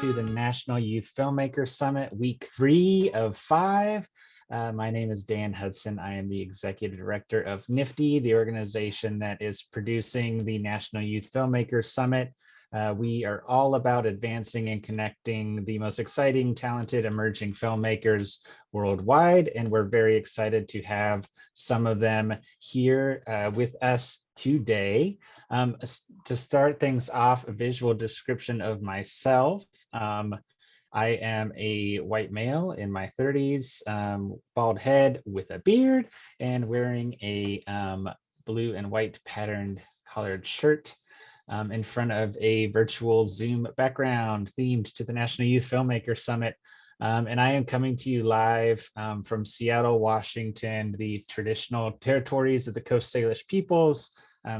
to the National Youth Filmmaker Summit, week 3 of 5. My name is Dan Hudson. I am the Executive Director of NFFTY, the organization that is producing the National Youth Filmmaker Summit. We are all about advancing and connecting the most exciting, talented, emerging filmmakers worldwide, and we're very excited to have some of them here with us today. To start things off, a visual description of myself. I am a white male in my 30s, bald head with a beard, and wearing a blue and white patterned collared shirt in front of a virtual Zoom background themed to the National Youth Filmmaker Summit. And I am coming to you live from Seattle, Washington, the traditional territories of the Coast Salish peoples,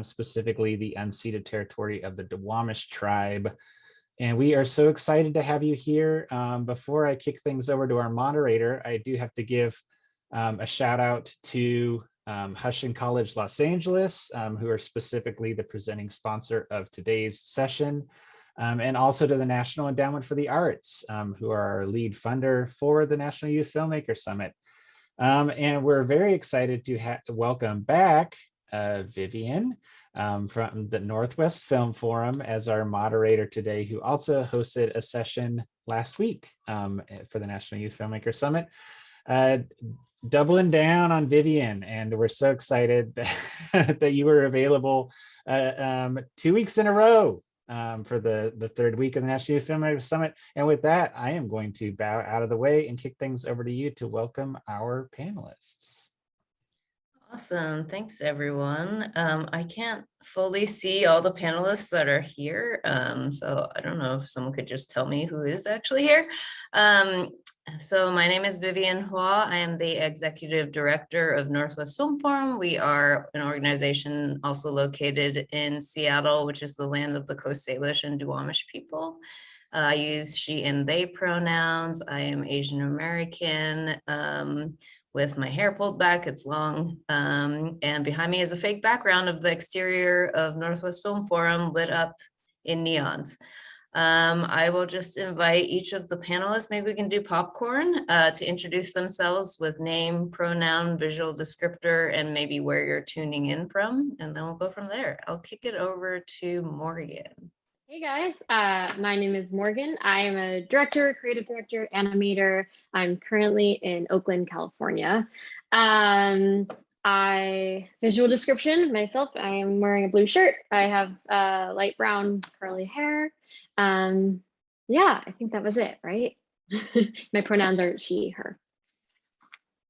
specifically the unceded territory of the Duwamish tribe. And we are so excited to have you here. Before I kick things over to our moderator, I do have to give a shout out to Husson College Los Angeles, who are specifically the presenting sponsor of today's session, and also to the National Endowment for the Arts, who are our lead funder for the National Youth Filmmaker Summit. And we're very excited to welcome back Vivian from the Northwest Film Forum as our moderator today, who also hosted a session last week for the National Youth Filmmaker Summit. Doubling down on Vivian, and we're so excited that you were available 2 weeks in a row for the third week of the National Youth Filmmaker Summit. And with that, I am going to bow out of the way and kick things over to you to welcome our panelists. Awesome. Thanks, everyone. I can't fully see all the panelists that are here, so I don't know if someone could just tell me who is actually here. So my name is Vivian Hua. I am the Executive Director of Northwest Film Forum. We are an organization also located in Seattle, which is the land of the Coast Salish and Duwamish people. I use she and they pronouns. I am Asian American. With my hair pulled back, it's long. And behind me is a fake background of the exterior of Northwest Film Forum lit up in neons. I will just invite each of the panelists, maybe we can do popcorn, to introduce themselves with name, pronoun, visual descriptor, and maybe where you're tuning in from, and then we'll go from there. I'll kick it over to Morgan. Hey guys, my name is Morgan. I am a director, creative director, animator. I'm currently in Oakland, California. Visual description myself, I am wearing a blue shirt. I have light brown curly hair. Yeah, I think that was it, right? My pronouns are she, her.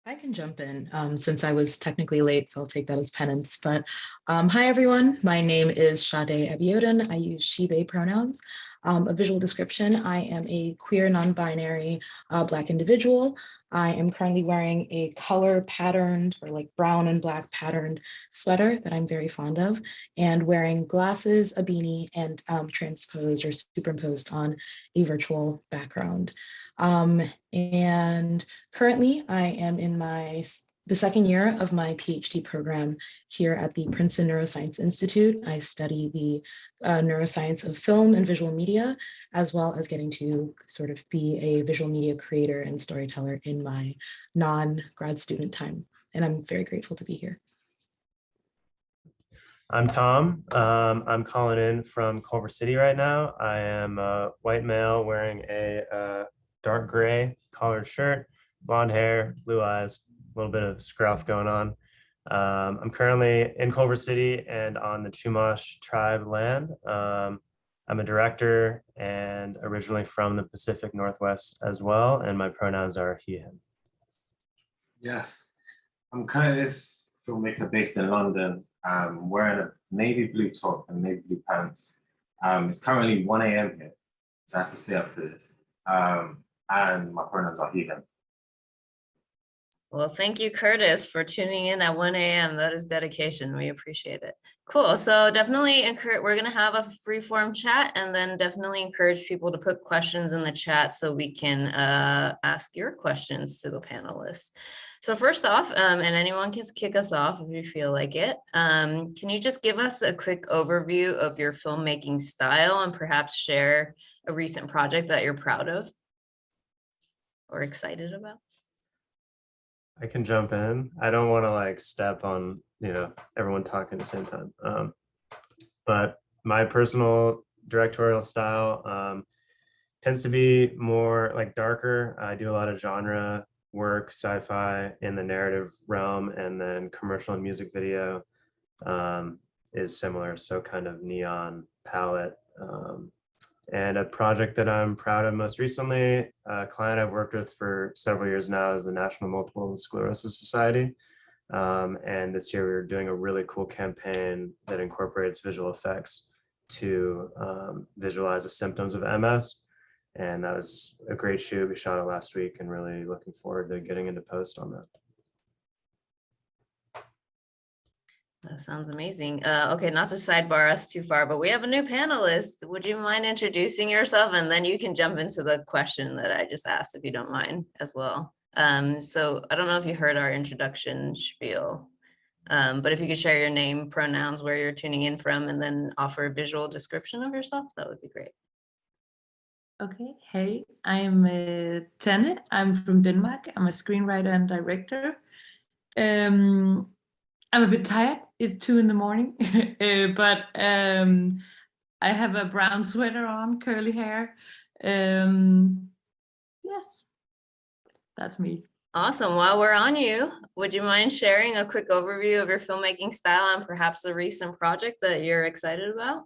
I can jump in since I was technically late, so I'll take that as penance. But hi, everyone. My name is Sade Abiodun. I use she, they pronouns. A visual description, I am a queer, non-binary Black individual. I am currently wearing a color patterned or like brown and black patterned sweater that I'm very fond of, and wearing glasses, a beanie, and transposed or superimposed on a virtual background. And currently I am in the second year of my PhD program here at the Princeton Neuroscience Institute. I study the neuroscience of film and visual media, as well as getting to sort of be a visual media creator and storyteller in my non-grad student time. And I'm very grateful to be here. I'm Tom. I'm calling in from Culver City right now. I am a white male wearing a dark gray collared shirt, blonde hair, blue eyes, a little bit of scruff going on. I'm currently in Culver City and on the Chumash tribe land. I'm a director and originally from the Pacific Northwest as well, and my pronouns are he, him. Yes, I'm Curtis, filmmaker based in London. I'm wearing a navy blue top and navy blue pants. It's currently 1 a.m. here, so I have to stay up for this. And my pronouns are he, him. Well, thank you, Curtis, for tuning in at 1 a.m. That is dedication. We appreciate it. Cool. So definitely encourage, we're going to have a free form chat, and then definitely encourage people to put questions in the chat so we can ask your questions to the panelists. So first off, and anyone can kick us off if you feel like it, can you just give us a quick overview of your filmmaking style and perhaps share a recent project that you're proud of or excited about? I can jump in. I don't want to like step on, everyone talking at the same time. But my personal directorial style tends to be more like darker. I do a lot of genre work, sci-fi in the narrative realm, and then commercial and music video is similar. So kind of neon palette. And a project that I'm proud of most recently, a client I've worked with for several years now is the National Multiple Sclerosis Society. And this year we were doing a really cool campaign that incorporates visual effects to visualize the symptoms of MS. And that was a great shoot. We shot it last week and really looking forward to getting into post on that. That sounds amazing. Okay, not to sidebar us too far, but we have a new panelist. Would you mind introducing yourself? And then you can jump into the question that I just asked, if you don't mind as well. So I don't know if you heard our introduction spiel, but if you could share your name, pronouns, where you're tuning in from, and then offer a visual description of yourself, that would be great. Okay, hey, I'm Tanne. I'm from Denmark. I'm a screenwriter and director. I'm a bit tired. It's 2 in the morning, but I have a brown sweater on, curly hair. Yes, that's me. Awesome. While we're on you, would you mind sharing a quick overview of your filmmaking style and perhaps a recent project that you're excited about?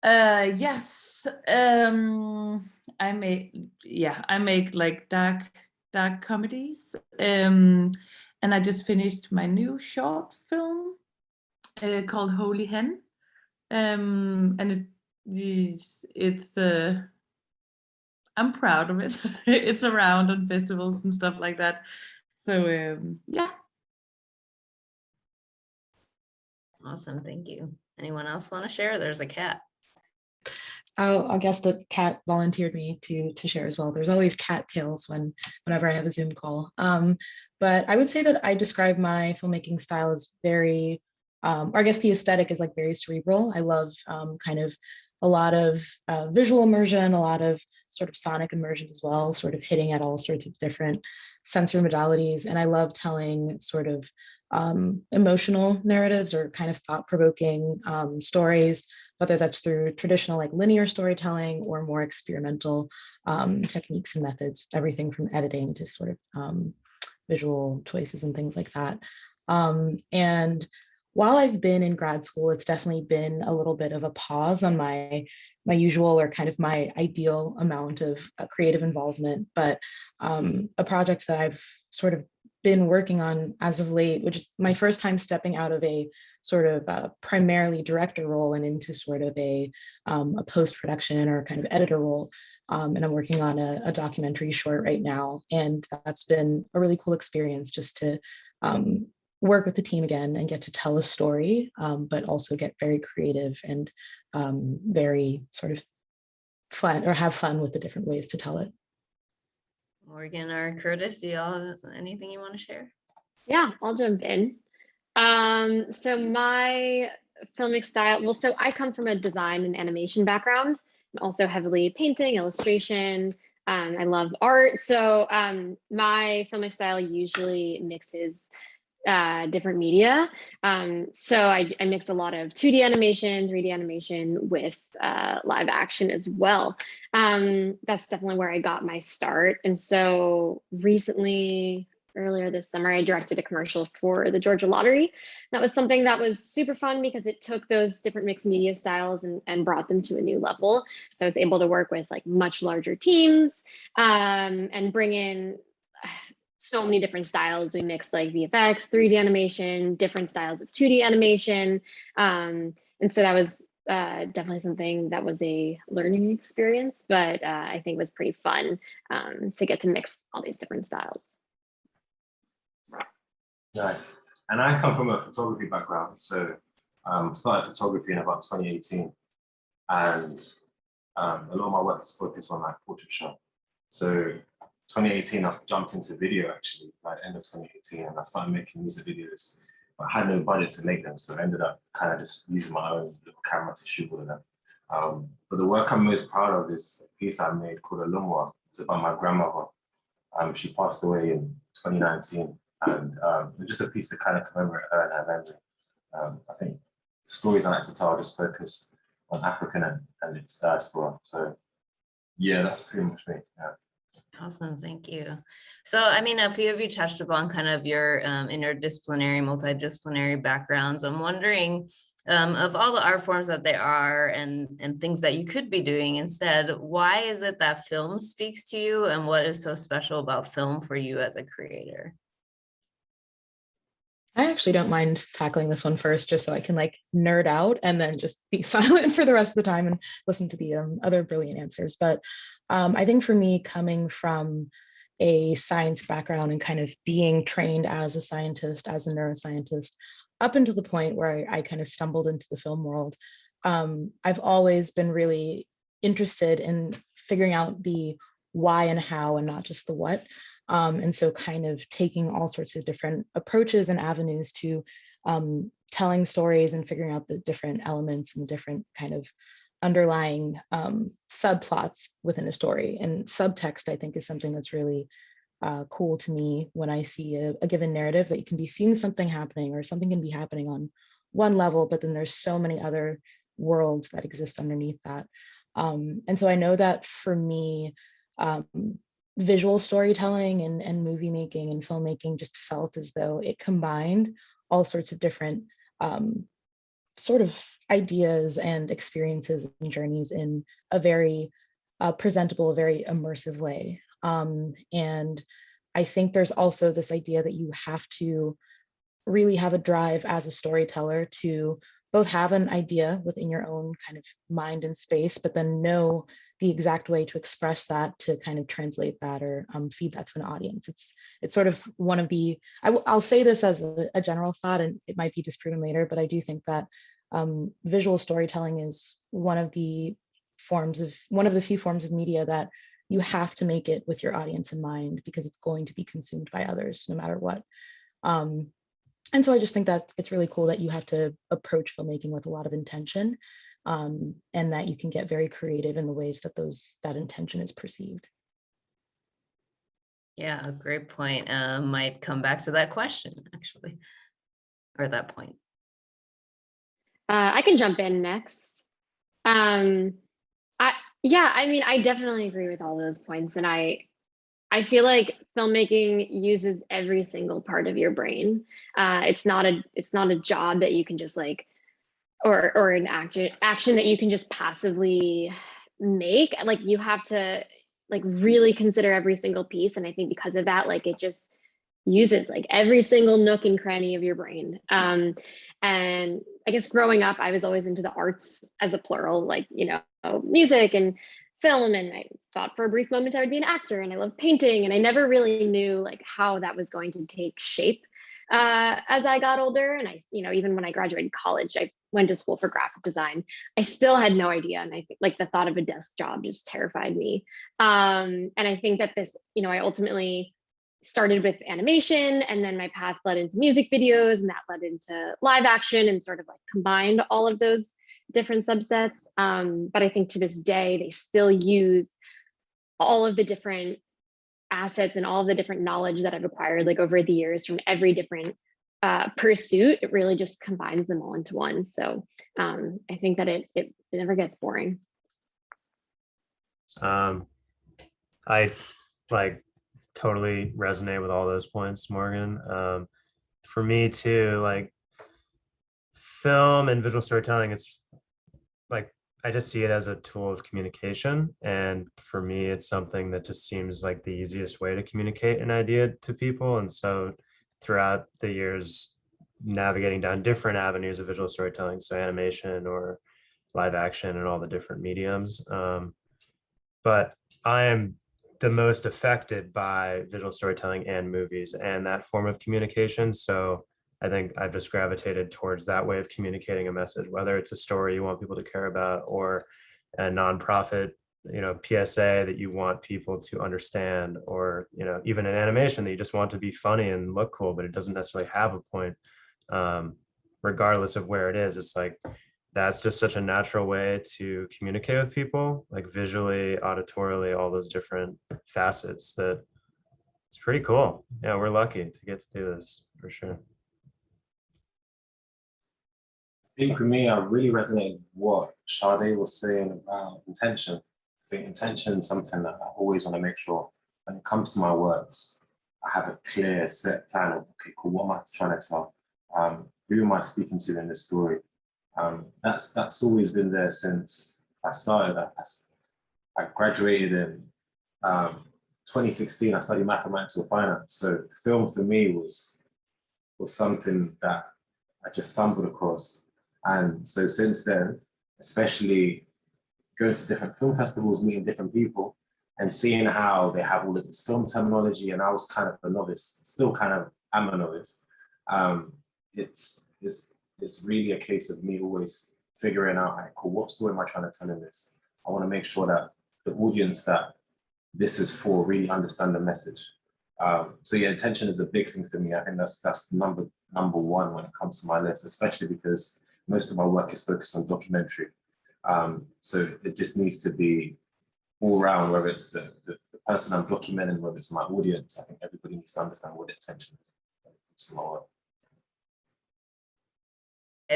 Yes. I make like dark comedies. And I just finished my new short film called Holy Hen. And it's I'm proud of it. It's around on festivals and stuff like that. So yeah. Awesome, thank you. Anyone else want to share? There's a cat. Oh, I guess the cat volunteered me to share as well. There's always cat tales whenever I have a Zoom call. But I would say that I describe my filmmaking style as very, or I guess the aesthetic is like very cerebral. I love kind of a lot of visual immersion, a lot of sort of sonic immersion as well, sort of hitting at all sorts of different sensory modalities. And I love telling sort of emotional narratives or kind of thought-provoking stories, whether that's through traditional like linear storytelling or more experimental techniques and methods, everything from editing to sort of visual choices and things like that. And while I've been in grad school, it's definitely been a little bit of a pause on my usual or kind of my ideal amount of creative involvement, but a project that I've sort of been working on as of late, which is my first time stepping out of a sort of primarily director role and into sort of a post-production or kind of editor role. And I'm working on a documentary short right now. And that's been a really cool experience just to work with the team again and get to tell a story, but also get very creative and very sort of fun or have fun with the different ways to tell it. Morgan or Curtis, do y'all have anything you want to share? Yeah, I'll jump in. So my filmic style, well, so I come from a design and animation background, and also heavily painting, illustration. I love art. So my filmic style usually mixes different media. So I mix a lot of 2D animation, 3D animation with live action as well. That's definitely where I got my start. And so recently, earlier this summer, I directed a commercial for the Georgia Lottery. That was something that was super fun because it took those different mixed media styles and brought them to a new level. So I was able to work with like much larger teams and bring in so many different styles. We mixed like VFX, 3D animation, different styles of 2D animation. And so that was definitely something that was a learning experience, but I think it was pretty fun to get to mix all these different styles. Nice. And I come from a photography background, so started photography in about 2018, and a lot of my work is focused on like portraiture. So 2018, I jumped into video actually, like end of 2018, and I started making music videos. But I had no budget to make them, so I ended up kind of just using my own little camera to shoot all of them. But the work I'm most proud of is a piece I made called Alumni. It's about my grandmother. She passed away in 2019, and it's just a piece to kind of commemorate her and her memory. I think the stories I like to tell are just focused on African and its diaspora. So yeah, that's pretty much me. Yeah. Awesome, thank you. So, I mean, a few of you touched upon kind of your interdisciplinary, multidisciplinary backgrounds. I'm wondering, of all the art forms that there are and things that you could be doing instead, why is it that film speaks to you, and what is so special about film for you as a creator? I actually don't mind tackling this one first, just so I can like nerd out and then just be silent for the rest of the time and listen to the other brilliant answers. But I think for me, coming from a science background and kind of being trained as a scientist, as a neuroscientist, up until the point where I kind of stumbled into the film world, I've always been really interested in figuring out the why and how and not just the what. And so kind of taking all sorts of different approaches and avenues to telling stories and figuring out the different elements and the different kind of underlying subplots within a story. And subtext, I think, is something that's really cool to me when I see a given narrative, that you can be seeing something happening or something can be happening on one level, but then there's so many other worlds that exist underneath that. And so I know that for me, visual storytelling and movie making and filmmaking just felt as though it combined all sorts of different sort of ideas and experiences and journeys in a very presentable, a very immersive way. And I think there's also this idea that you have to really have a drive as a storyteller to both have an idea within your own kind of mind and space, but then know the exact way to express that, to kind of translate that or feed that to an audience. It's sort of one of the, I'll say this as a general thought, and it might be disproven later, but I do think that visual storytelling is one of the few forms of media that you have to make it with your audience in mind, because it's going to be consumed by others no matter what. And so I just think that it's really cool that you have to approach filmmaking with a lot of intention, and that you can get very creative in the ways that that intention is perceived. Yeah, a great point. Might come back to that question, actually, or that point. I can jump in next. I mean, I definitely agree with all those points, and I feel like filmmaking uses every single part of your brain. It's not a job that you can just like, or an action that you can just passively make. Like, you have to like really consider every single piece, and I think because of that, like, it just uses like every single nook and cranny of your brain. And I guess growing up, I was always into the arts as a plural, like, you know, music and film, and I thought for a brief moment I would be an actor, and I love painting, and I never really knew like how that was going to take shape as I got older. And I, you know, even when I graduated college, I went to school for graphic design. I still had no idea, and I think like the thought of a desk job just terrified me. And I think that this, you know, I ultimately started with animation, and then my path led into music videos, and that led into live action, and sort of like combined all of those different subsets. But I think to this day, they still use all of the different assets and all of the different knowledge that I've acquired like over the years from every different pursuit. It really just combines them all into one. So I think that it never gets boring. I like totally resonate with all those points, Morgan. For me too, like film and visual storytelling, it's like I just see it as a tool of communication, and for me it's something that just seems like the easiest way to communicate an idea to people. And so throughout the years, navigating down different avenues of visual storytelling, so animation or live action and all the different mediums, but I am the most affected by visual storytelling and movies and that form of communication. So I think I've just gravitated towards that way of communicating a message, whether it's a story you want people to care about or a nonprofit, PSA that you want people to understand, or, even an animation that you just want to be funny and look cool, but it doesn't necessarily have a point. Regardless of where it is, it's like, that's just such a natural way to communicate with people, like visually, auditorily, all those different facets, that it's pretty cool. Yeah, we're lucky to get to do this for sure. I think for me, I really resonated with what Sade was saying about intention. I think intention is something that I always want to make sure when it comes to my works, I have a clear set plan of, okay, cool, what am I trying to tell? Who am I speaking to in the story? That's always been there since I started. I graduated in 2016. I studied mathematics and finance. So film for me was something that I just stumbled across. And so since then, especially going to different film festivals, meeting different people, and seeing how they have all of this film terminology, and I was kind of a novice, still kind of am a novice. It's really a case of me always figuring out, like, cool, what story am I trying to tell in this? I want to make sure that the audience that this is for really understand the message. So yeah, intention is a big thing for me. I think that's number one when it comes to my list, especially because most of my work is focused on documentary. So it just needs to be all around, whether it's the person I'm documenting, whether it's my audience. I think everybody needs to understand what intention is when it comes to my work.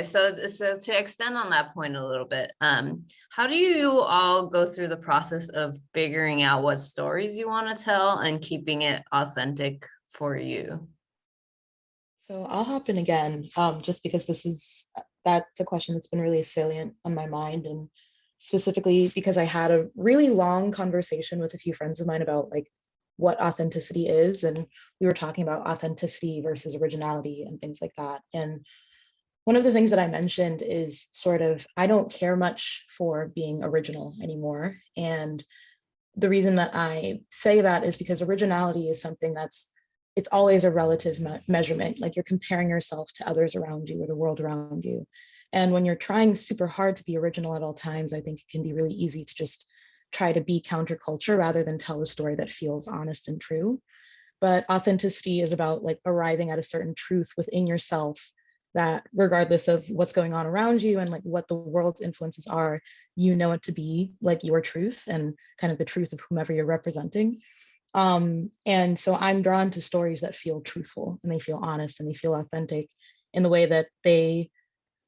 So to extend on that point a little bit, how do you all go through the process of figuring out what stories you want to tell and keeping it authentic for you? So I'll hop in again, just because that's a question that's been really salient on my mind, and specifically because I had a really long conversation with a few friends of mine about like what authenticity is, and we were talking about authenticity versus originality and things like that. And one of the things that I mentioned is sort of, I don't care much for being original anymore. And the reason that I say that is because originality is something it's always a relative measurement. Like, you're comparing yourself to others around you or the world around you. And when you're trying super hard to be original at all times, I think it can be really easy to just try to be counterculture rather than tell a story that feels honest and true. But authenticity is about like arriving at a certain truth within yourself, that regardless of what's going on around you and like what the world's influences are, you know it to be like your truth and kind of the truth of whomever you're representing. And so I'm drawn to stories that feel truthful and they feel honest and they feel authentic in the way that they,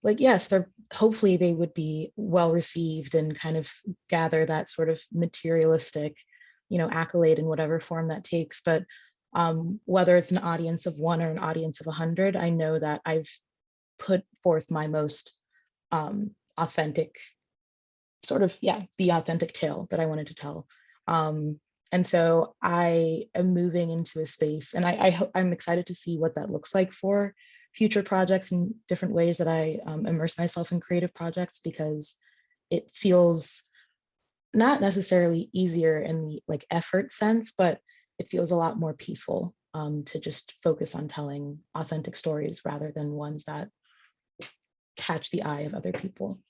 like, yes, hopefully they would be well received and kind of gather that sort of materialistic, accolade in whatever form that takes. But whether it's an audience of 1 or an audience of 100, I know that I've put forth my most authentic the authentic tale that I wanted to tell. And so I am moving into a space, and I'm excited to see what that looks like for future projects and different ways that I immerse myself in creative projects, because it feels not necessarily easier in the like effort sense, but it feels a lot more peaceful to just focus on telling authentic stories rather than ones that catch the eye of other people.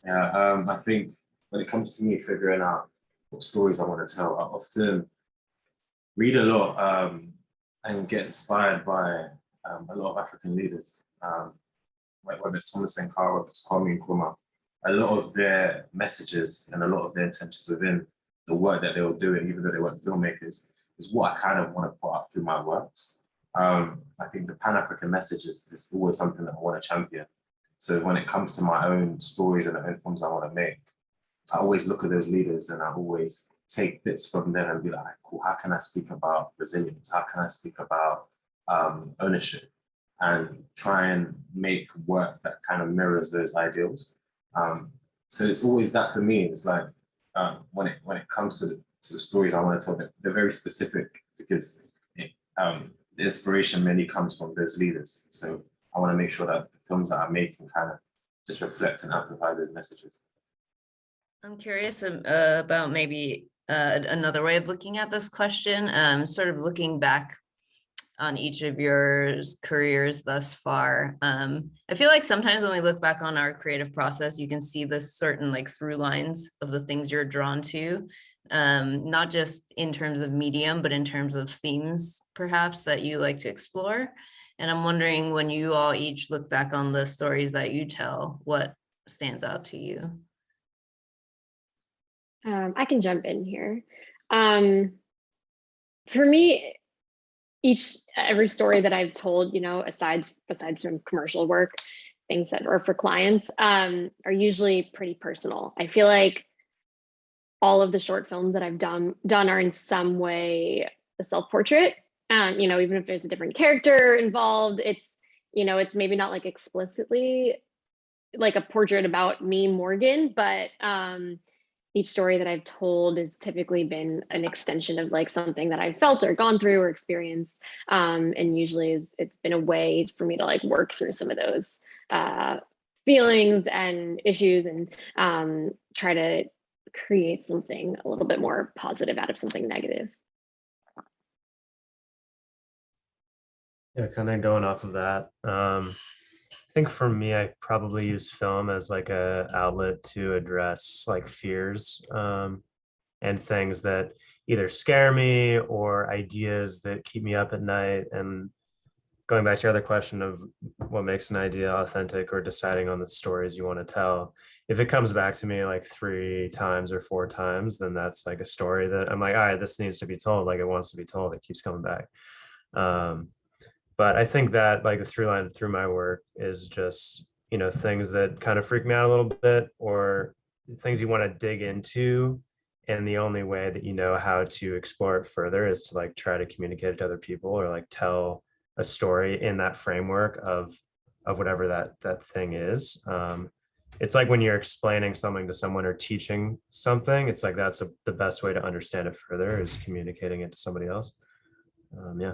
Yeah, I think when it comes to me figuring out what stories I want to tell, I often read a lot and get inspired by a lot of African leaders, whether it's Thomas Sankara, whether it's Kwame Nkrumah. A lot of their messages and a lot of their intentions within the work that they were doing, even though they weren't filmmakers, is what I kind of want to put up through my works. I think the Pan-African message is always something that I want to champion. So when it comes to my own stories and the own films I want to make, I always look at those leaders and I always take bits from them and be like, cool, how can I speak about resilience? How can I speak about ownership? And try and make work that kind of mirrors those ideals. So it's always that for me. It's like when it comes to the stories I want to tell, they're very specific, because the inspiration mainly comes from those leaders. So I want to make sure that the films that I make can kind of just reflect and amplify those messages. I'm curious about maybe another way of looking at this question, sort of looking back on each of your careers thus far. I feel like sometimes when we look back on our creative process, you can see this certain like through lines of the things you're drawn to, not just in terms of medium, but in terms of themes, perhaps, that you like to explore. And I'm wondering, when you all each look back on the stories that you tell, what stands out to you? I can jump in here. For me, every story that I've told, besides from commercial work, things that are for clients, are usually pretty personal. I feel like all of the short films that I've done are in some way a self-portrait. Even if there's a different character involved, it's maybe not like explicitly like a portrait about me, Morgan, but each story that I've told has typically been an extension of like something that I've felt or gone through or experienced. And usually it's been a way for me to like work through some of those feelings and issues and try to create something a little bit more positive out of something negative. Yeah, kind of going off of that. I think for me, I probably use film as like a outlet to address like fears and things that either scare me or ideas that keep me up at night. And going back to your other question of what makes an idea authentic or deciding on the stories you want to tell, if it comes back to me like 3 times or 4 times, then that's like a story that I'm like, all right, this needs to be told. Like it wants to be told. It keeps coming back. But I think that like the through line through my work is just, things that kind of freak me out a little bit, or things you want to dig into. And the only way that you know how to explore it further is to like try to communicate it to other people, or like tell a story in that framework of whatever that thing is. It's like when you're explaining something to someone or teaching something, it's like that's the best way to understand it further is communicating it to somebody else. Yeah.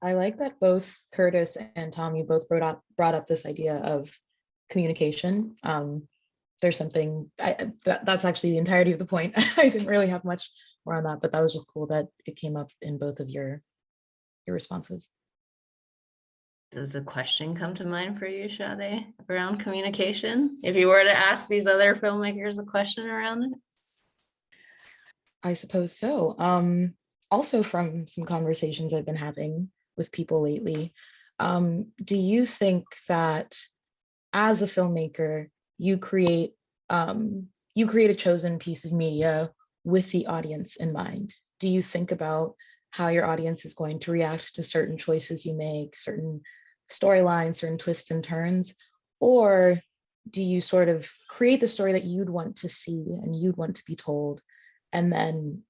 I like that both Curtis and Tom, you both brought up this idea of communication. There's something that's actually the entirety of the point. I didn't really have much more on that, but that was just cool that it came up in both of your responses. Does a question come to mind for you, Sade, around communication? If you were to ask these other filmmakers a question around it? I suppose so. Also from some conversations I've been having with people lately, do you think that as a filmmaker, you create a chosen piece of media with the audience in mind? Do you think about how your audience is going to react to certain choices you make, certain storylines, certain twists and turns? Or do you sort of create the story that you'd want to see and you'd want to be told, and then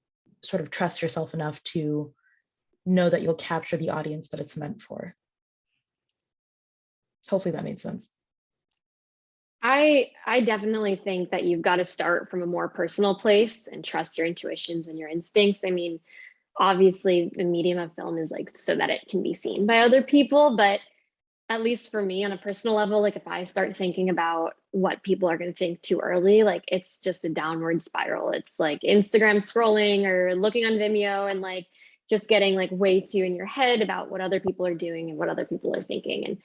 sort of trust yourself enough to know that you'll capture the audience that it's meant for? Hopefully that made sense. I definitely think that you've got to start from a more personal place and trust your intuitions and your instincts. I mean, obviously the medium of film is like so that it can be seen by other people, but at least for me on a personal level, like if I start thinking about what people are going to think too early, like it's just a downward spiral. It's like Instagram scrolling or looking on Vimeo and like just getting like way too in your head about what other people are doing and what other people are thinking. And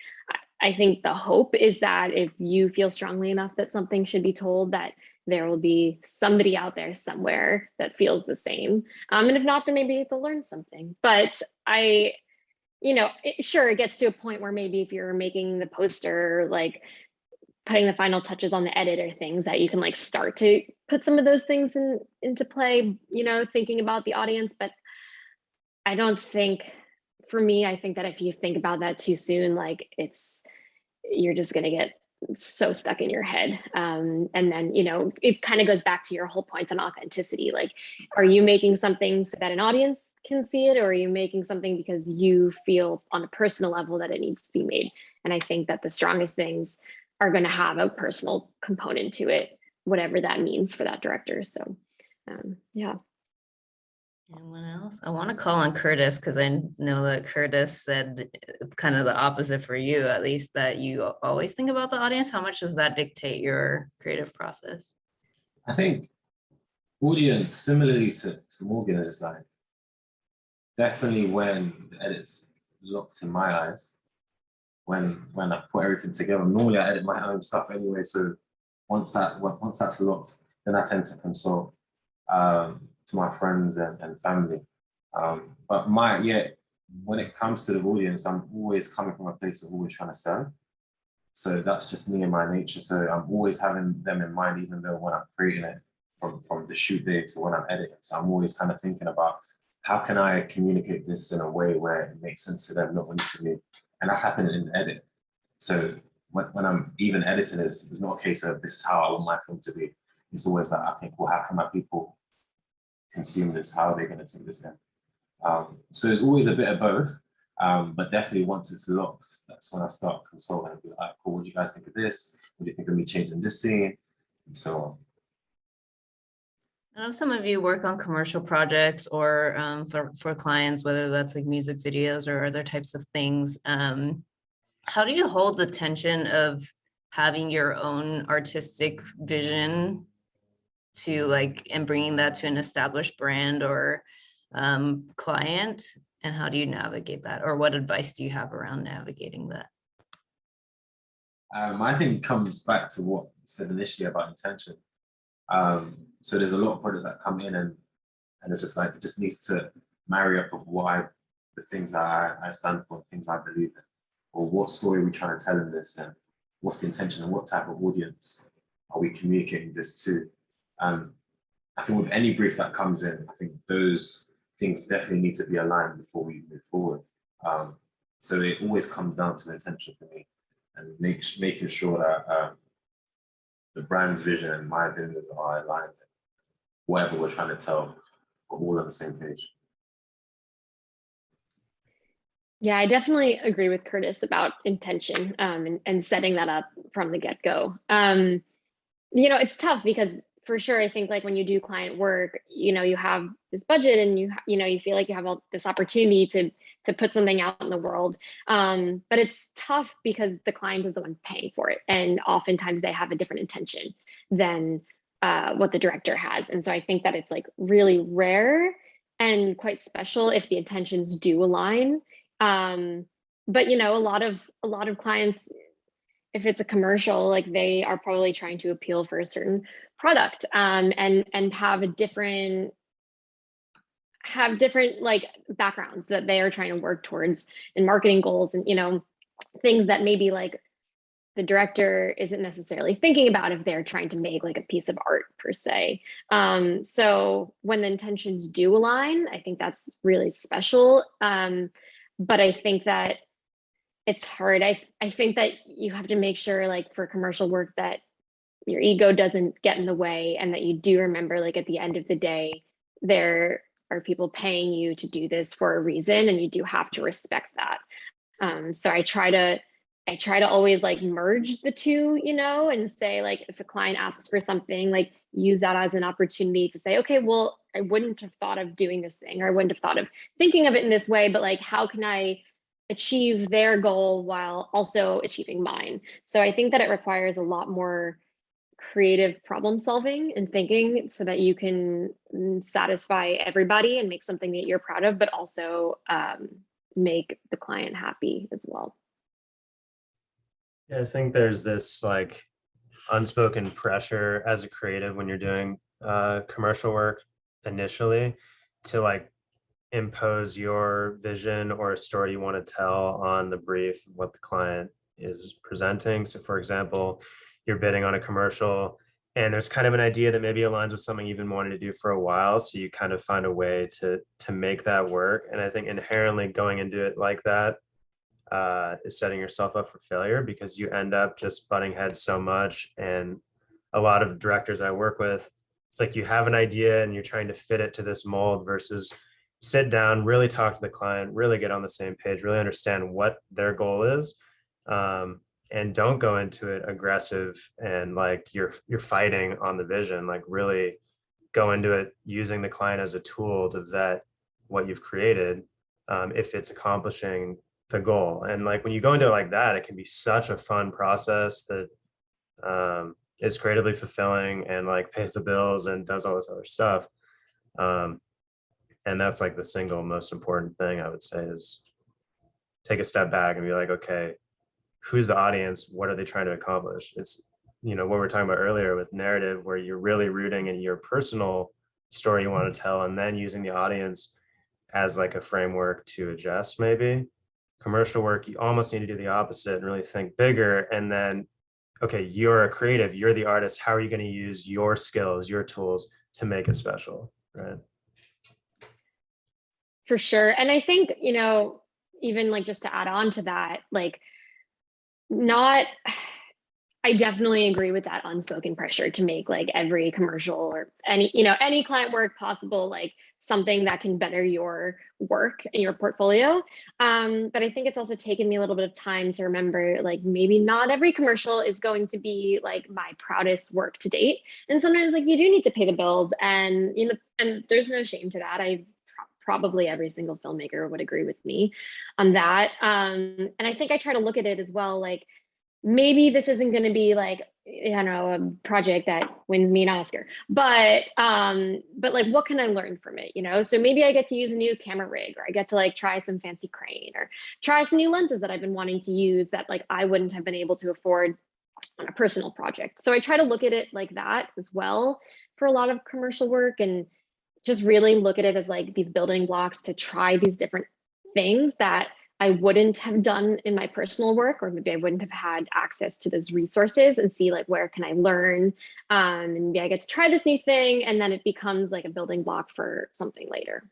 I think the hope is that if you feel strongly enough that something should be told, that there will be somebody out there somewhere that feels the same. And if not, then maybe they'll learn something. But sure, it gets to a point where maybe if you're making the poster, like putting the final touches on the edit or things, that you can like start to put some of those things into play, thinking about the audience. But I don't think, for me, I think that if you think about that too soon, like you're just going to get so stuck in your head. And then, it kind of goes back to your whole point on authenticity. Like, are you making something so that an audience can see it, or are you making something because you feel on a personal level that it needs to be made? And I think that the strongest things are going to have a personal component to it, whatever that means for that director. So, yeah. Anyone else? I want to call on Curtis because I know that Curtis said kind of the opposite for you, at least, that you always think about the audience. How much does that dictate your creative process? I think audience, similarly to Morgan, is just like, definitely when the edit's locked in my eyes, when I put everything together. Normally I edit my own stuff anyway, so once that's locked, then I tend to consult to my friends and family. But when it comes to the audience, I'm always coming from a place of always trying to sell. So that's just me and my nature. So I'm always having them in mind, even though when I'm creating it, from the shoot day to when I'm editing. So I'm always kind of thinking about how can I communicate this in a way where it makes sense to them, not only to me. And that's happening in the edit. So when I'm even editing, there's not a case of this is how I want my film to be. It's always like, okay, well, how can my people consume this? How are they going to take this in? So there's always a bit of both. But definitely once it's locked, that's when I start consulting and be like, cool, what do you guys think of this? What do you think of me changing this scene? And so on. I know some of you work on commercial projects or for clients, whether that's like music videos or other types of things. How do you hold the tension of having your own artistic vision to like, and bringing that to an established brand or client? And how do you navigate that? Or what advice do you have around navigating that? I think it comes back to what I said initially about intention. So there's a lot of projects that come in and it's just like, it just needs to marry up with the things that I stand for, things I believe in, or what story we're trying to tell in this, and what's the intention and what type of audience are we communicating this to. I think with any brief that comes in, I think those things definitely need to be aligned before we move forward. So it always comes down to the intention for me, and making sure that the brand's vision and my vision are aligned. Whatever we're trying to tell, we're all on the same page. Yeah, I definitely agree with Curtis about intention and setting that up from the get-go. It's tough because for sure, I think like when you do client work, you have this budget and you feel like you have all this opportunity to put something out in the world. But it's tough because the client is the one paying for it. And oftentimes they have a different intention than what the director has. And so I think that it's like really rare and quite special if the intentions do align. But a lot of clients, if it's a commercial, like they are probably trying to appeal for a certain product and have different like backgrounds that they are trying to work towards and marketing goals and things that maybe like the director isn't necessarily thinking about if they're trying to make like a piece of art per se. So when the intentions do align, I think that's really special. But I think that it's hard. I think that you have to make sure like for commercial work that your ego doesn't get in the way and that you do remember like at the end of the day, there are people paying you to do this for a reason and you do have to respect that. So I try to always like merge the two, and say like if a client asks for something, like use that as an opportunity to say, okay, well, I wouldn't have thought of doing this thing or I wouldn't have thought of thinking of it in this way, but like how can I achieve their goal while also achieving mine? So I think that it requires a lot more creative problem solving and thinking so that you can satisfy everybody and make something that you're proud of, but also make the client happy as well. Yeah, I think there's this like unspoken pressure as a creative when you're doing commercial work initially to like impose your vision or a story you want to tell on the brief of what the client is presenting. So for example, you're bidding on a commercial and there's kind of an idea that maybe aligns with something you've been wanting to do for a while. So you kind of find a way to make that work. And I think inherently going into it like that is setting yourself up for failure because you end up just butting heads so much. And a lot of directors I work with, it's like you have an idea and you're trying to fit it to this mold versus sit down, really talk to the client, really get on the same page, really understand what their goal is. And don't go into it aggressive and like you're fighting on the vision, like really go into it using the client as a tool to vet what you've created if it's accomplishing the goal. And like when you go into it like that, it can be such a fun process that is creatively fulfilling and like pays the bills and does all this other stuff. And that's like the single most important thing I would say, is take a step back and be like, okay, who's the audience? What are they trying to accomplish? It's, you know, what we were talking about earlier with narrative, where you're really rooting in your personal story you want to tell, and then using the audience as like a framework to adjust. Maybe commercial work, you almost need to do the opposite and really think bigger. And then, okay, you're a creative, you're the artist. How are you going to use your skills, your tools to make it special, right? For sure. And I think, you know, even like just to add on to that, like I definitely agree with that unspoken pressure to make like every commercial or any, you know, any client work possible, like something that can better your work and your portfolio. But I think it's also taken me a little bit of time to remember, like, maybe not every commercial is going to be like my proudest work to date. And sometimes like you do need to pay the bills, and, you know, and there's no shame to that. Probably every single filmmaker would agree with me on that. And I think I try to look at it as well, like, maybe this isn't going to be like, you know, a project that wins me an Oscar, but like, what can I learn from it? You know, so maybe I get to use a new camera rig, or I get to like try some fancy crane, or try some new lenses that I've been wanting to use that like I wouldn't have been able to afford on a personal project. So I try to look at it like that as well for a lot of commercial work, and just really look at it as like these building blocks to try these different things that I wouldn't have done in my personal work, or maybe I wouldn't have had access to those resources, and see like, where can I learn? And maybe I get to try this new thing, and then it becomes like a building block for something later.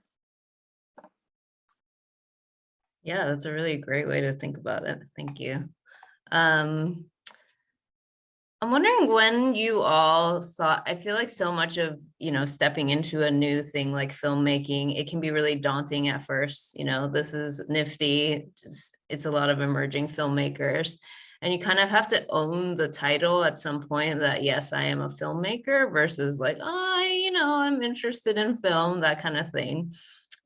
Yeah, that's a really great way to think about it. Thank you. I'm wondering when you all thought, I feel like so much of, you know, stepping into a new thing like filmmaking, it can be really daunting at first. You know, this is NFFTY, it's a lot of emerging filmmakers, and you kind of have to own the title at some point that, yes, I am a filmmaker, versus like, oh, you know, I'm interested in film, that kind of thing.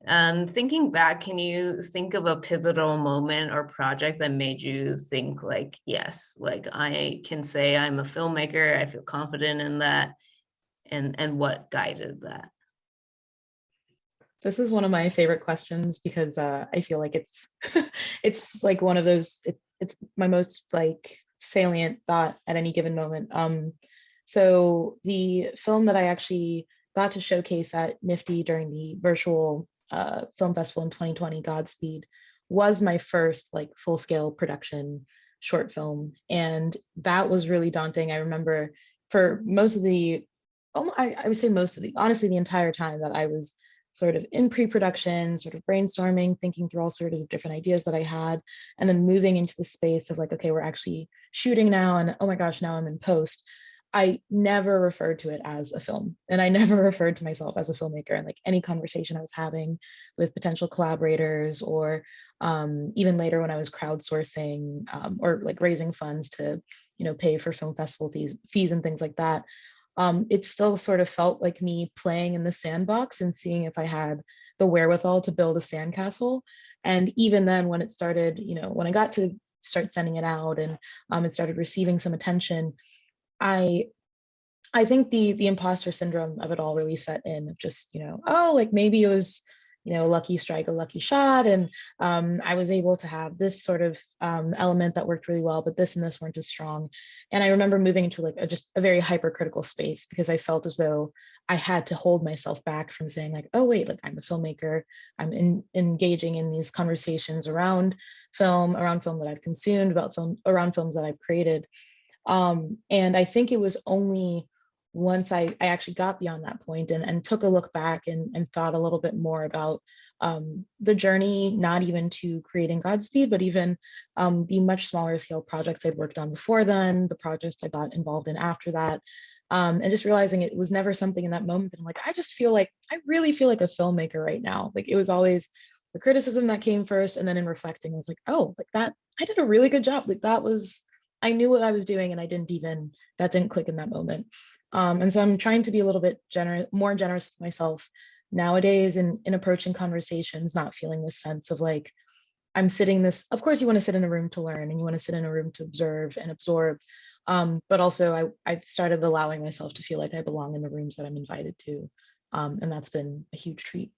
Thinking back, can you think of a pivotal moment or project that made you think like, yes, like I can say I'm a filmmaker, I feel confident in that, and what guided that? This is one of my favorite questions, because I feel like it's it's like one of those, it's my most like salient thought at any given moment. So the film that I actually got to showcase at NFFTY during the virtual film festival in 2020, Godspeed, was my first like full-scale production short film, and that was really daunting. I remember for most of the, I would say most of the, honestly, the entire time that I was sort of in pre-production, sort of brainstorming, thinking through all sorts of different ideas that I had, and then moving into the space of like, okay, we're actually shooting now, and oh my gosh, now I'm in post. I never referred to it as a film, and I never referred to myself as a filmmaker. And like any conversation I was having with potential collaborators, or even later when I was crowdsourcing or like raising funds to, you know, pay for film festival fees and things like that, it still sort of felt like me playing in the sandbox and seeing if I had the wherewithal to build a sandcastle. And even then, when it started, you know, when I got to start sending it out, and it started receiving some attention, I think the imposter syndrome of it all really set in, of just, you know, oh, like maybe it was, you know, a lucky strike, a lucky shot, and I was able to have this sort of element that worked really well, but this and this weren't as strong. And I remember moving into like just a very hypercritical space, because I felt as though I had to hold myself back from saying like, oh wait, like I'm a filmmaker, I'm engaging in these conversations around film that I've consumed, about film, around films that I've created. And I think it was only once I actually got beyond that point, and took a look back and thought a little bit more about the journey, not even to creating Godspeed, but even the much smaller scale projects I'd worked on before then, the projects I got involved in after that, and just realizing it was never something in that moment that I'm like, I really feel like a filmmaker right now. Like it was always the criticism that came first, and then in reflecting, I was like, oh, like that, I did a really good job. Like that was, I knew what I was doing, and that didn't click in that moment. And so I'm trying to be a little bit more generous with myself nowadays in approaching conversations, not feeling this sense of like, I'm sitting this, of course you want to sit in a room to learn, and you want to sit in a room to observe and absorb, But also I've started allowing myself to feel like I belong in the rooms that I'm invited to. And that's been a huge treat.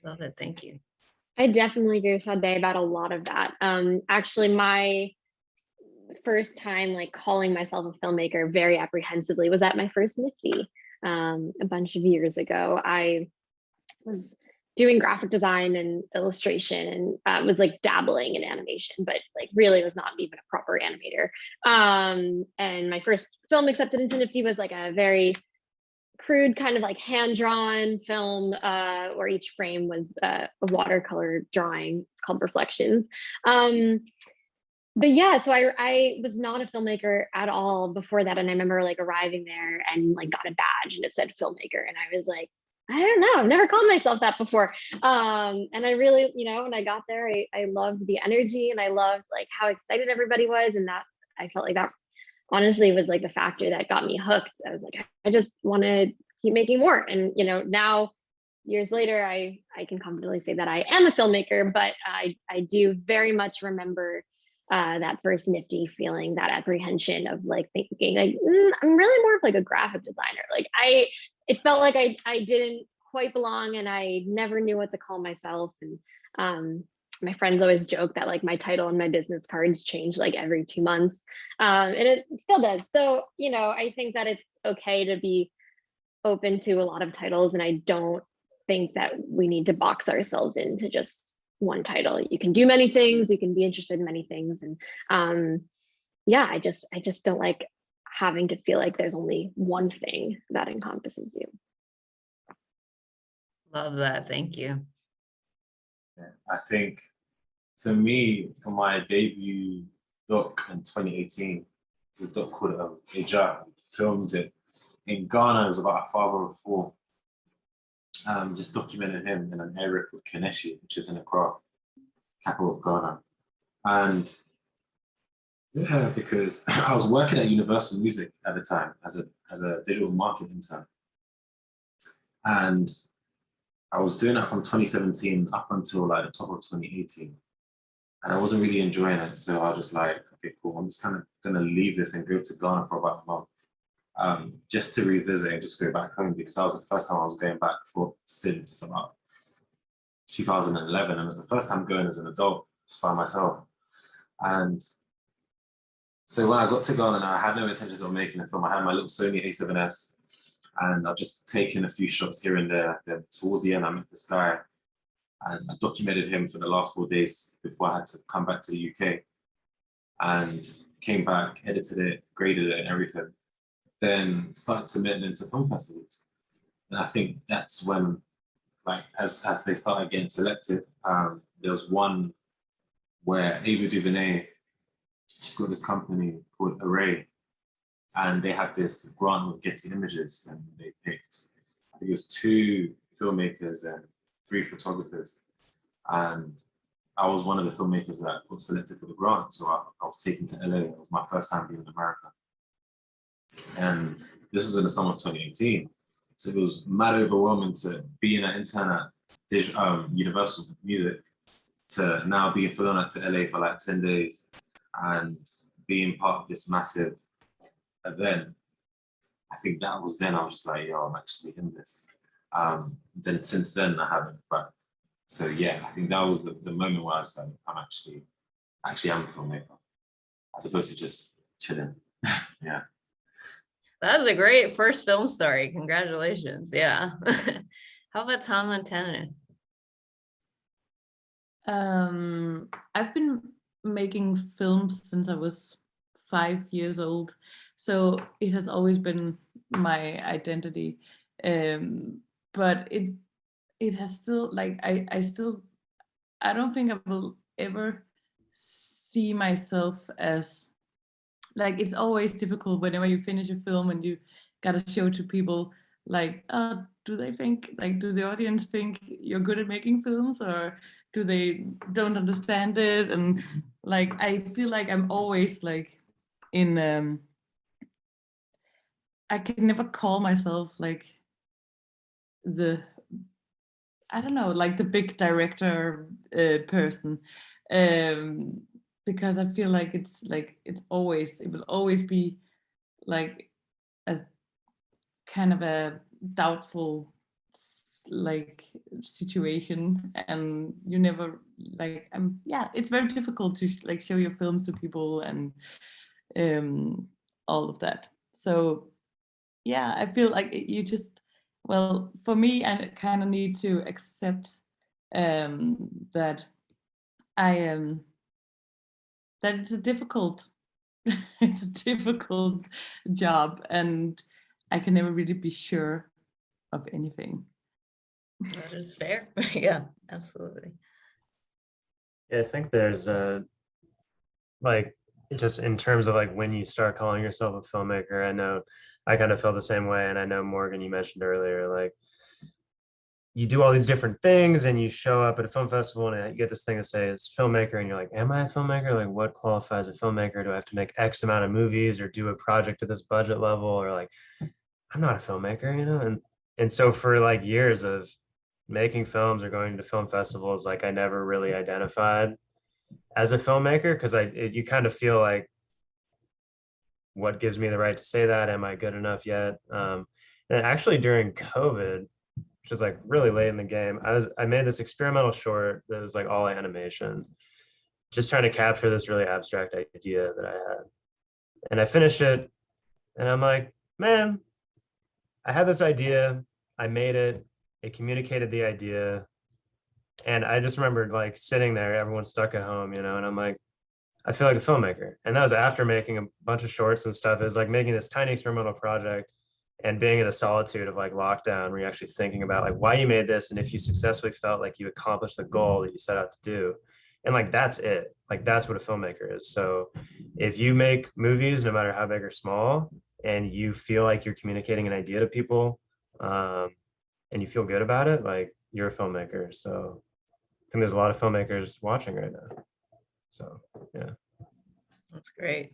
Love it. Thank you. I definitely agree with Sade about a lot of that. Actually, my first time like calling myself a filmmaker very apprehensively was at my first NFFTY a bunch of years ago. I was doing graphic design and illustration and was like dabbling in animation, but like really was not even a proper animator. And my first film accepted into NFFTY was like a very crude kind of like hand-drawn film where each frame was a watercolor drawing. It's called Reflections. But yeah, so I was not a filmmaker at all before that. And I remember like arriving there and like got a badge and it said filmmaker. And I was like, I don't know, I've never called myself that before. And I really, you know, when I got there, I loved the energy and I loved like how excited everybody was. And that I felt like that honestly was like the factor that got me hooked. I was like, I just want to keep making more. And, you know, now years later, I can confidently say that I am a filmmaker, but I do very much remember that first NFFTY feeling, that apprehension of like thinking like, I'm really more of like a graphic designer. Like it felt like I didn't quite belong and I never knew what to call myself. And my friends always joke that like my title and my business cards change like every 2 months. And it still does. So, you know, I think that it's okay to be open to a lot of titles. And I don't think that we need to box ourselves into just one title. You can do many things, you can be interested in many things. And yeah, I just don't like having to feel like there's only one thing that encompasses you. Love that. Thank you. Yeah, I think for me, for my debut doc in 2018, it's a doc called Eja. Filmed it in Ghana. It was about a father of four. Just documenting him in an area called Keneshi, which is in Accra, capital of Ghana. And yeah, because I was working at Universal Music at the time as a digital marketing intern. And I was doing that from 2017 up until like the top of 2018. And I wasn't really enjoying it. So I was just like, okay, cool. I'm just kind of gonna leave this and go to Ghana for about a month. Just to revisit and just go back home, because that was the first time I was going back since about 2011. And it was the first time going as an adult, just by myself. And so when I got to Ghana, I had no intentions of making a film. I had my little Sony A7S and I've just taken a few shots here and there. Then towards the end, I met this guy and I documented him for the last 4 days before I had to come back to the UK, and came back, edited it, graded it and everything. Then started submitting into film festivals. And I think that's when, like, as they started getting selected, there was one where Ava DuVernay, she's got this company called Array, and they had this grant with Getty Images, and they picked, I think it was 2 filmmakers and 3 photographers. And I was one of the filmmakers that got selected for the grant. So I was taken to LA. It was my first time being in America. And this was in the summer of 2018. So it was mad overwhelming to be in an intern at Universal Music, to now being flown out to LA for like 10 days and being part of this massive event. I think that was then I was just like, yo, I'm actually in this. Then since then I haven't. But so yeah, I think that was the moment where I was like, I'm actually a filmmaker, as opposed to just chilling. Yeah. That's a great first film story. Congratulations. Yeah. How about Tom Montana? I've been making films since I was 5 years old, so it has always been my identity. But it has still, like, I don't think I will ever see myself as, like, it's always difficult whenever you finish a film and you gotta show to people, like, do they think, like, do the audience think you're good at making films, or do they don't understand it? And like, I feel like I'm always like in I can never call myself like I don't know, like the big director person, because I feel like it will always be like as kind of a doubtful like situation, and you never like yeah, it's very difficult to like show your films to people and all of that. So yeah, I feel like you just, well, for me, I kind of need to accept that I am that it's a difficult it's a difficult job, and I can never really be sure of anything. That is fair. Yeah, absolutely. Yeah, I think there's like just in terms of like when you start calling yourself a filmmaker, I know I kind of feel the same way. And I know Morgan, you mentioned earlier, like you do all these different things and you show up at a film festival and you get this thing to say it's filmmaker, and you're like, am I a filmmaker? Like what qualifies a filmmaker? Do I have to make X amount of movies or do a project at this budget level? Or like, I'm not a filmmaker, you know? And so for like years of making films or going to film festivals, like I never really identified as a filmmaker, because you kind of feel like, what gives me the right to say that? Am I good enough yet? And actually during COVID, which was like really late in the game, I made this experimental short that was like all animation, just trying to capture this really abstract idea that I had. And I finished it and I'm like, man, I had this idea, I made it, it communicated the idea. And I just remembered like sitting there, everyone's stuck at home, you know, and I'm like, I feel like a filmmaker. And that was after making a bunch of shorts and stuff. It was like making this tiny experimental project and being in the solitude of like lockdown, where you're actually thinking about like why you made this and if you successfully felt like you accomplished the goal that you set out to do. And like that's it. Like that's what a filmmaker is. So if you make movies, no matter how big or small, and you feel like you're communicating an idea to people, and you feel good about it, like you're a filmmaker. So I think there's a lot of filmmakers watching right now. So yeah. That's great.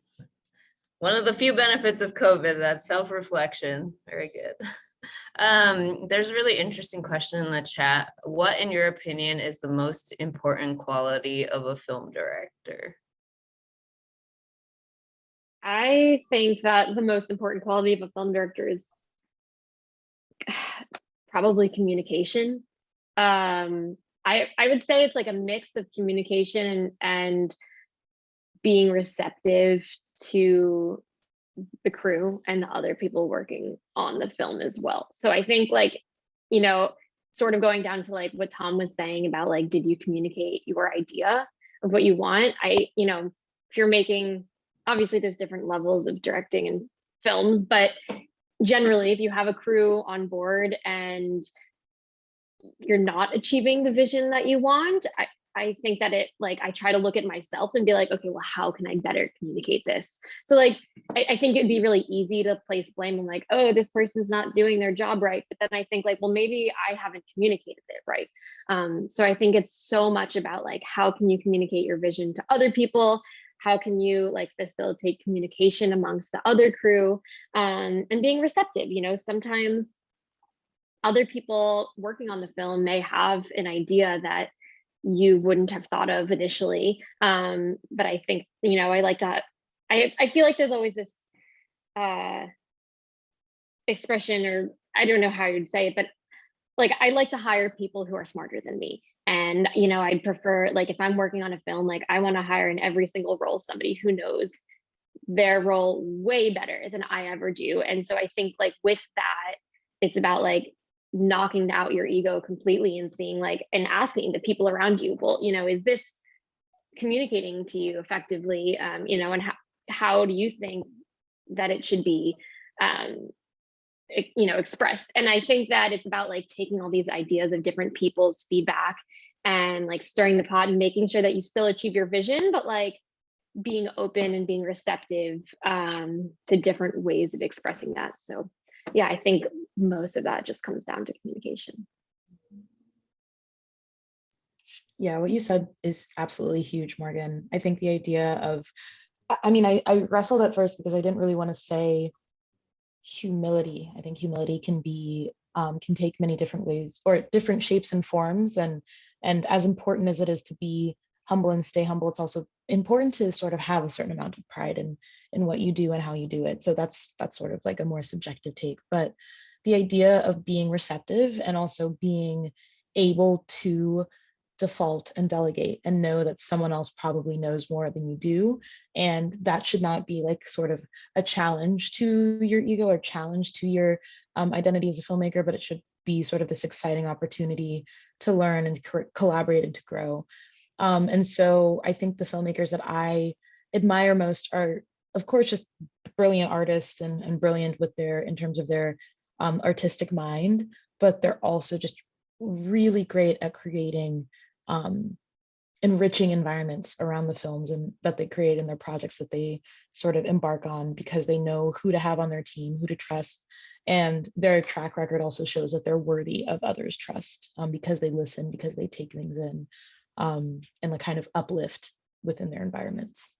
One of the few benefits of COVID, that self-reflection. Very good. There's a really interesting question in the chat. What, in your opinion, is the most important quality of a film director? I think that the most important quality of a film director is probably communication. I would say it's like a mix of communication and being receptive to the crew and the other people working on the film as well. So I think like, you know, sort of going down to like what Tom was saying about like, did you communicate your idea of what you want? You know, if you're making, obviously there's different levels of directing in films, but generally if you have a crew on board and you're not achieving the vision that you want, I think that I try to look at myself and be like, okay, well, how can I better communicate this? So like, I think it'd be really easy to place blame and like, oh, this person's not doing their job right. But then I think like, well, maybe I haven't communicated it right. So I think it's so much about like, how can you communicate your vision to other people? How can you like facilitate communication amongst the other crew, and being receptive? You know, sometimes other people working on the film may have an idea that you wouldn't have thought of initially. But I think, you know, I feel like there's always this expression, or I don't know how you'd say it, but like, I like to hire people who are smarter than me. And, you know, I'd prefer, like, if I'm working on a film, like I want to hire in every single role somebody who knows their role way better than I ever do. And so I think like with that, it's about like knocking out your ego completely and seeing like, and asking the people around you, well, you know, is this communicating to you effectively? You know, and how do you think that it should be, you know, expressed? And I think that it's about like taking all these ideas of different people's feedback and like stirring the pot and making sure that you still achieve your vision, but like being open and being receptive to different ways of expressing that. So yeah, I think most of that just comes down to communication. Yeah, what you said is absolutely huge, Morgan. I think the idea of, I mean, I wrestled at first because I didn't really want to say humility. I think humility can be, can take many different ways or different shapes and forms. And as important as it is to be humble and stay humble, it's also important to sort of have a certain amount of pride in what you do and how you do it. So that's sort of like a more subjective take. But the idea of being receptive and also being able to default and delegate and know that someone else probably knows more than you do. And that should not be like sort of a challenge to your ego or challenge to your identity as a filmmaker, but it should be sort of this exciting opportunity to learn and collaborate and to grow. And so I think the filmmakers that I admire most are, of course, just brilliant artists and brilliant with their, in terms of their artistic mind, but they're also just really great at creating enriching environments around the films and that they create in their projects that they sort of embark on, because they know who to have on their team, who to trust. And their track record also shows that they're worthy of others' trust, because they listen, because they take things in, and like kind of uplift within their environments.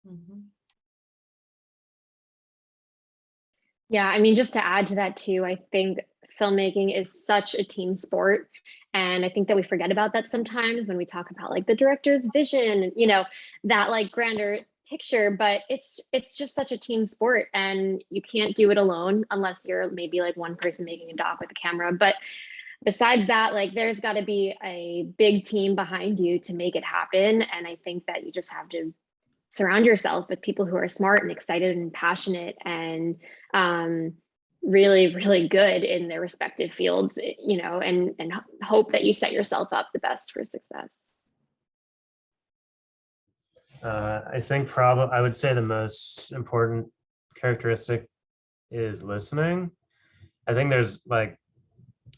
Mm-hmm. Yeah, I mean, just to add to that too, I think filmmaking is such a team sport. And I think that we forget about that sometimes when we talk about like the director's vision, you know, that like grander picture, but it's just such a team sport, and you can't do it alone unless you're maybe like one person making a doc with a camera. But besides that, like there's got to be a big team behind you to make it happen. And I think that you just have to surround yourself with people who are smart and excited and passionate and really, really good in their respective fields, you know, and hope that you set yourself up the best for success. I think probably I would say the most important characteristic is listening. I think there's like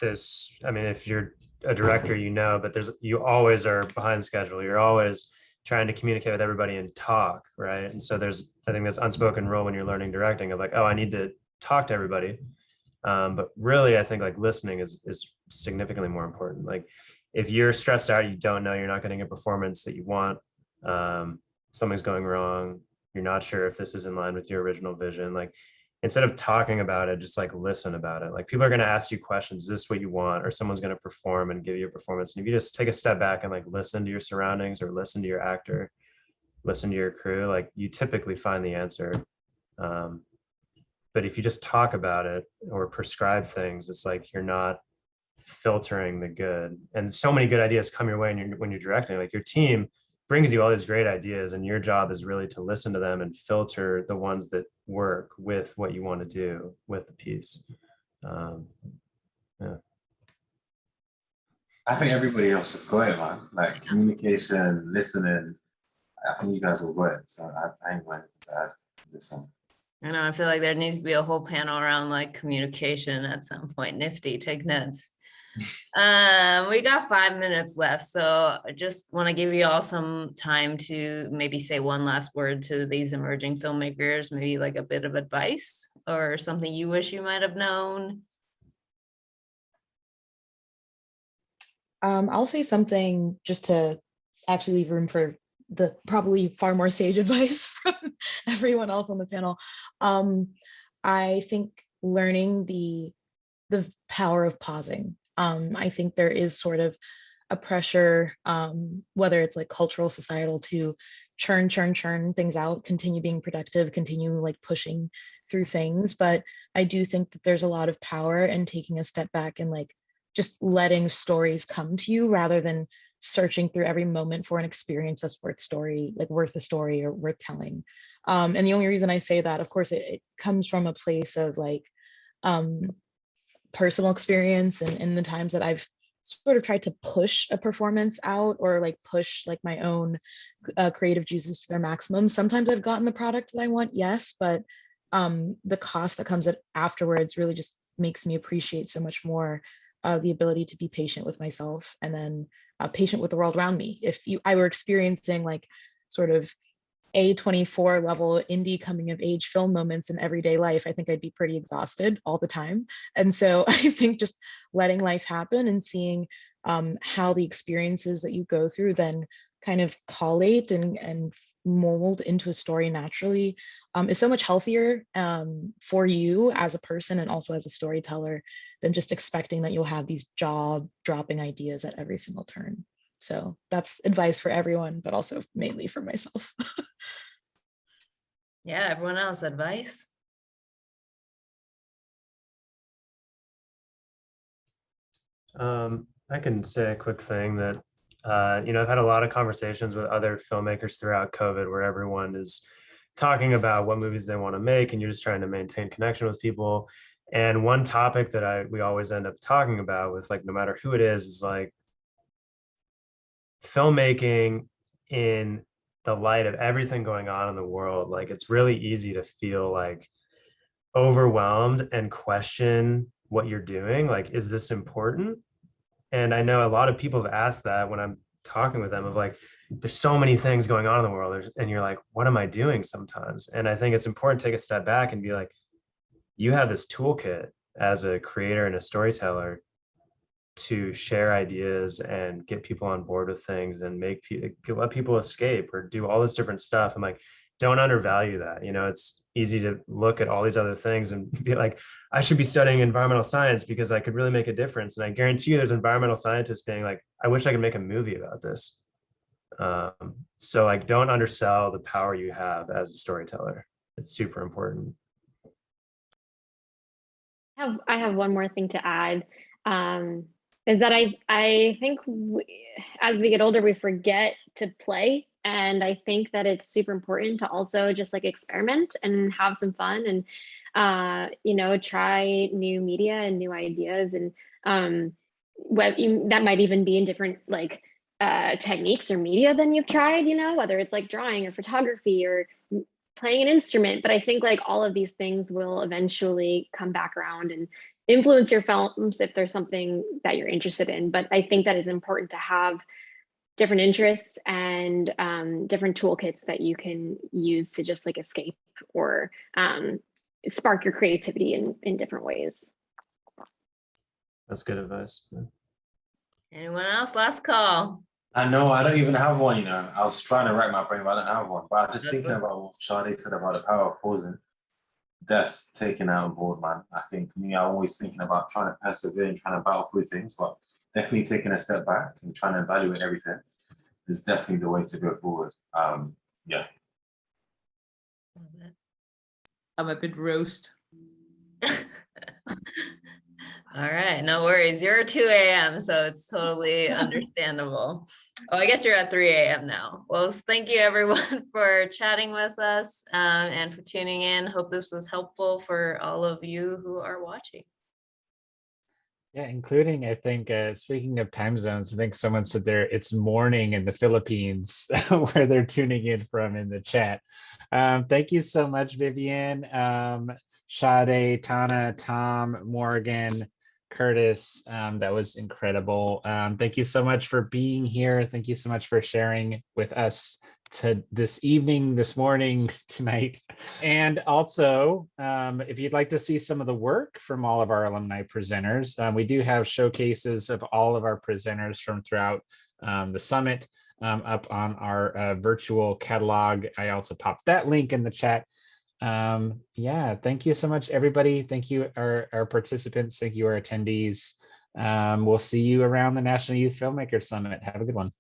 this, I mean, if you're a director, you know, but you always are behind schedule. You're always trying to communicate with everybody and talk, right? And so I think this unspoken rule when you're learning directing of like, oh, I need to talk to everybody. But really, I think like listening is significantly more important. Like if you're stressed out, you don't know, you're not getting a performance that you want, something's going wrong, you're not sure if this is in line with your original vision, like instead of talking about it, just like listen about it. Like people are going to ask you questions, is this what you want? Or someone's going to perform and give you a performance. And if you just take a step back and like listen to your surroundings or listen to your actor, listen to your crew, like you typically find the answer. But if you just talk about it or prescribe things, it's like you're not filtering the good. And so many good ideas come your way when you're directing. Like your team brings you all these great ideas, and your job is really to listen to them and filter the ones that work with what you want to do with the piece. Yeah. I think everybody else just got it, man. Like communication, listening. I think you guys all got it. So I ain't going to add this one. I know, I feel like there needs to be a whole panel around like communication at some point. Nifty, take notes. We got 5 minutes left, so I just want to give you all some time to maybe say one last word to these emerging filmmakers, maybe like a bit of advice or something you wish you might have known. I'll say something just to actually leave room for the probably far more sage advice from everyone else on the panel. I think learning the power of pausing. I think there is sort of a pressure, whether it's like cultural, societal, to churn things out, continue being productive, continue like pushing through things. But I do think that there's a lot of power in taking a step back and like just letting stories come to you rather than searching through every moment for an experience that's worth a story or worth telling. And the only reason I say that, of course, it comes from a place of like personal experience and in the times that I've sort of tried to push a performance out or like push like my own creative juices to their maximum. Sometimes I've gotten the product that I want, yes, but the cost that comes afterwards really just makes me appreciate so much more the ability to be patient with myself and then patient with the world around me. If I were experiencing like sort of A24 level indie coming of age film moments in everyday life, I think I'd be pretty exhausted all the time. And so I think just letting life happen and seeing how the experiences that you go through then kind of collate and mold into a story naturally is so much healthier for you as a person and also as a storyteller than just expecting that you'll have these jaw-dropping ideas at every single turn. So that's advice for everyone, but also mainly for myself. Yeah, everyone else, advice? I can say a quick thing that, I've had a lot of conversations with other filmmakers throughout COVID where everyone is talking about what movies they want to make, and you're just trying to maintain connection with people. And one topic that we always end up talking about with, like, no matter who it is like filmmaking in the light of everything going on in the world. Like, it's really easy to feel like overwhelmed and question what you're doing. Like, is this important? And I know a lot of people have asked that when I'm talking with them, of like, there's so many things going on in the world. And you're like, what am I doing sometimes? And I think it's important to take a step back and be like, you have this toolkit as a creator and a storyteller to share ideas and get people on board with things and let people escape or do all this different stuff. I'm like, don't undervalue that. It's easy to look at all these other things and be like, I should be studying environmental science because I could really make a difference. And I guarantee you there's environmental scientists being like, I wish I could make a movie about this. So like, don't undersell the power you have as a storyteller. It's super important. I have one more thing to add. Is that I think as we get older, we forget to play. And I think that it's super important to also just like experiment and have some fun and, try new media and new ideas. And that might even be in different like techniques or media than you've tried, whether it's like drawing or photography or playing an instrument. But I think like all of these things will eventually come back around and influence your films if there's something that you're interested in. But I think that is important to have different interests and different toolkits that you can use to just like escape or spark your creativity in different ways. That's good advice. Anyone else? Last call. I know I don't even have one. I was trying to rack my brain, but I don't have one. But I'm just thinking about what Sade said about the power of pausing. That's taken out on board, man. I think I'm always thinking about trying to persevere and trying to battle through things, but definitely taking a step back and trying to evaluate everything is definitely the way to go forward. Yeah. I'm a bit roast. All right, no worries. You're 2 a.m., so it's totally understandable. Oh, I guess you're at 3 a.m. now. Well, thank you everyone for chatting with us and for tuning in. Hope this was helpful for all of you who are watching. Yeah, including, I think, speaking of time zones, I think someone said it's morning in the Philippines where they're tuning in from in the chat. Thank you so much, Vivian, Sade, Tana, Tom, Morgan, Curtis. That was incredible. Thank you so much for being here. Thank you so much for sharing with us this evening, this morning, tonight. And also, if you'd like to see some of the work from all of our alumni presenters, we do have showcases of all of our presenters from throughout the summit up on our virtual catalog. I also popped that link in the chat. Yeah, thank you so much, everybody. Thank you, our participants. Thank you, our attendees. We'll see you around the National Youth Filmmaker Summit. Have a good one.